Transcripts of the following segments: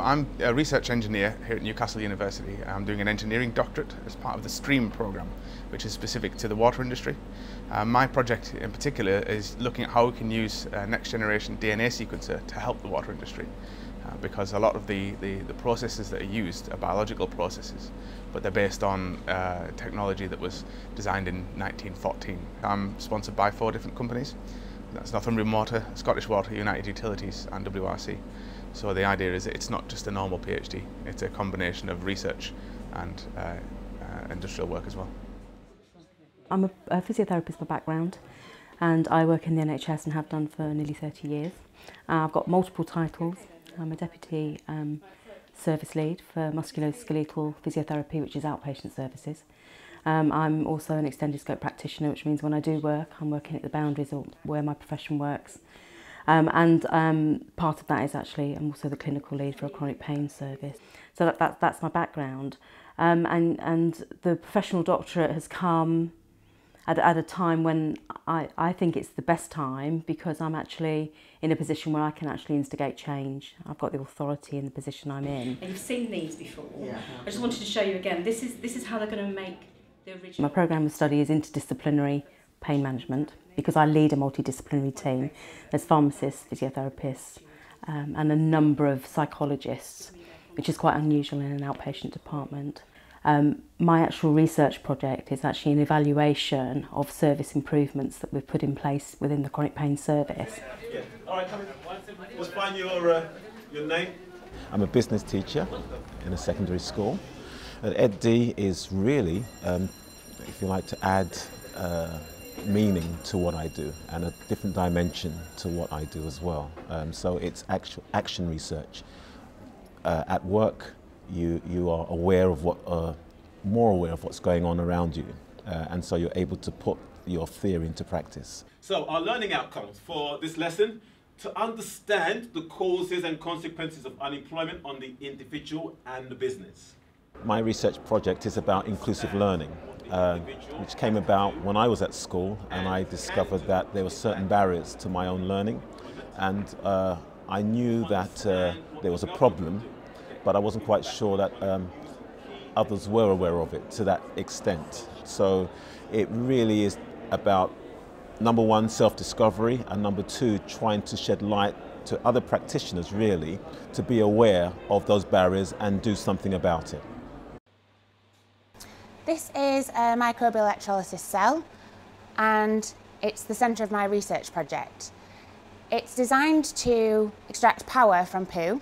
I'm a research engineer here at Newcastle University. I'm doing an engineering doctorate as part of the STREAM programme, which is specific to the water industry. My project in particular is looking at how we can use a next generation DNA sequencer to help the water industry. Because a lot of the processes that are used are biological processes, but they're based on technology that was designed in 1914. I'm sponsored by 4 different companies. That's Northumbrian Water, Scottish Water, United Utilities and WRC. So the idea is that it's not just a normal PhD, it's a combination of research and industrial work as well. I'm a physiotherapist by background, and I work in the NHS and have done for nearly 30 years. I've got multiple titles. I'm a deputy service lead for musculoskeletal physiotherapy, which is outpatient services. I'm also an extended scope practitioner, which means when I do work, I'm working at the boundaries of where my profession works. And part of that is actually I'm also the clinical lead for a chronic pain service. So that's my background. And the professional doctorate has come at a time when I think it's the best time, because I'm actually in a position where I can actually instigate change. I've got the authority in the position I'm in. And you've seen these before. Yeah. I just wanted to show you again. This is how they're going to make the original. My programme of study is interdisciplinary pain management, because I lead a multidisciplinary team. There's pharmacists, physiotherapists, and a number of psychologists, which is quite unusual in an outpatient department. My actual research project is actually an evaluation of service improvements that we've put in place within the chronic pain service. Yeah. All right, come in. Just find your name. I'm a business teacher in a secondary school. EdD is really, if you like, to add meaning to what I do and a different dimension to what I do as well. So it's actual action research. At work, you are aware of more aware of what's going on around you, and so you're able to put your theory into practice. So our learning outcomes for this lesson: to understand the causes and consequences of unemployment on the individual and the business. My research project is about inclusive learning, which came about when I was at school, and I discovered that there were certain barriers to my own learning, and I knew that there was a problem, but I wasn't quite sure that others were aware of it to that extent. So it really is about, number one, self-discovery, and number two, trying to shed light to other practitioners, really, to be aware of those barriers and do something about it. This is a microbial electrolysis cell, and it's the centre of my research project. It's designed to extract power from poo,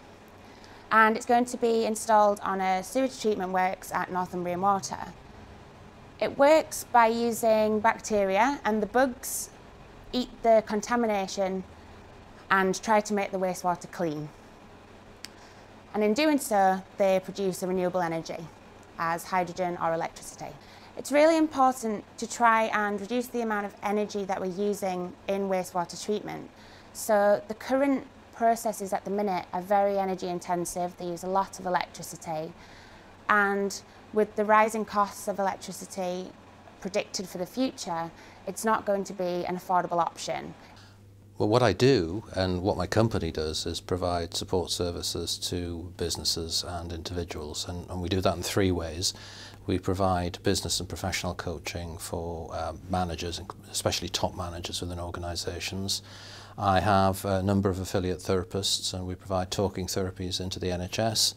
and it's going to be installed on a sewage treatment works at Northumbrian Water. It works by using bacteria, and the bugs eat the contamination and try to make the wastewater clean. And in doing so, they produce a renewable energy as hydrogen or electricity. It's really important to try and reduce the amount of energy that we're using in wastewater treatment. So the current processes at the minute are very energy intensive. They use a lot of electricity, and with the rising costs of electricity predicted for the future, it's not going to be an affordable option. Well, what I do and what my company does is provide support services to businesses and individuals, and we do that in 3 ways. We provide business and professional coaching for managers, especially top managers within organisations. I have a number of affiliate therapists, and we provide talking therapies into the NHS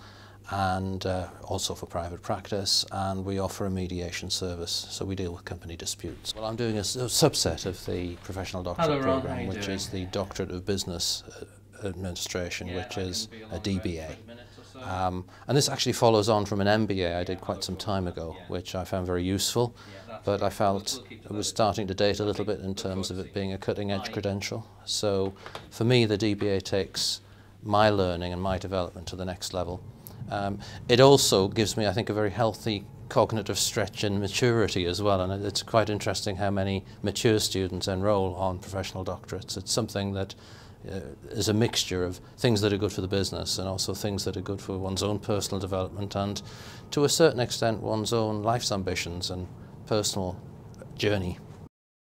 and also for private practice, and we offer a mediation service, so we deal with company disputes. Well, I'm doing a subset of the Professional Doctorate programme, which is the Doctorate of Business Administration, which is a DBA. And this actually follows on from an MBA I did quite some time ago, which I found very useful, but I felt it was starting to date a little bit in terms of it being a cutting-edge credential. So for me, the DBA takes my learning and my development to the next level. It also gives me, I think, a very healthy cognitive stretch and maturity as well, and it's quite interesting how many mature students enroll on professional doctorates. It's something that is a mixture of things that are good for the business and also things that are good for one's own personal development and, to a certain extent, one's own life's ambitions and personal journey.